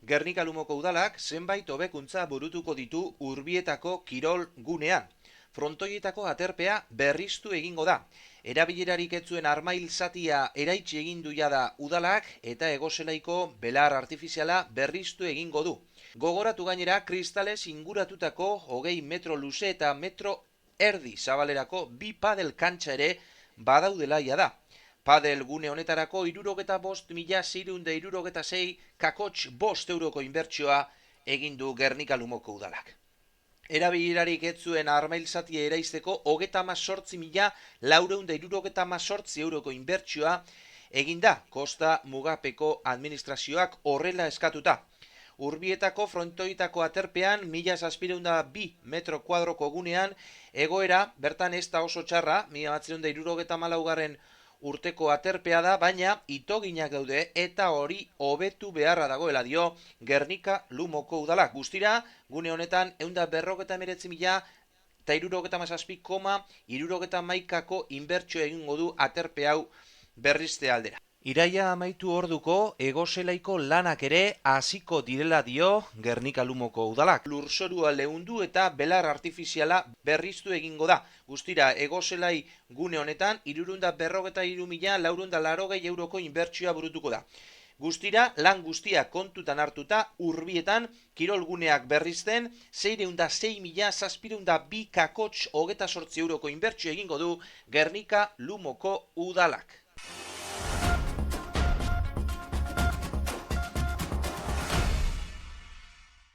Gernika Lumoko udalak zenbait hobekuntza burutuko ditu Urbietako kirol gunean. Frontoietako aterpea berriztu egingo da. Erabilerarik ez zuen armail zatia eraitsi egin du jada udalak eta egoselaiko belar artifiziala berriztu egingo du. Gogoratu gainera kristales inguratutako 20 metro luze eta metro erdi zabalerako bi padel kantxa ere badaudela jada. Padel gune honetarako 65.666 kakotx bost euroko inbertsioa egin du Gernika Lumoko udalak. Erabilerarik ez zuen armail zatia eraisteko 38.468 euroko inbertsioa egin da, kosta mugapeko administrazioak horrela eskatuta. Urbietako frontoitako aterpean 1.702 metro kuadroko gunean egoera bertan ez da oso txarra, 1974 urteko aterpea da, baina itoginak daude eta hori hobetu beharra dagoela dio Gernika Lumoko udalak. Guztira, gune honetan 149.367,61ko inbertsio egingo du aterpe hau berrizte aldera. Iraia amaitu orduko egoselaiko lanak ere hasiko direla dio Gernika Lumoko udalak. Lurzorua leundu eta belar artifiziala berriztu egingo da. Guztira, egoselai gune honetan 343.480 euroko inbertsioa burutuko da. Guztira, lan guztiak kontutan hartuta Urbietan kirolguneak berrizten 606.702 kakotx 28 euroko inbertsio egingo du Gernika Lumoko udalak.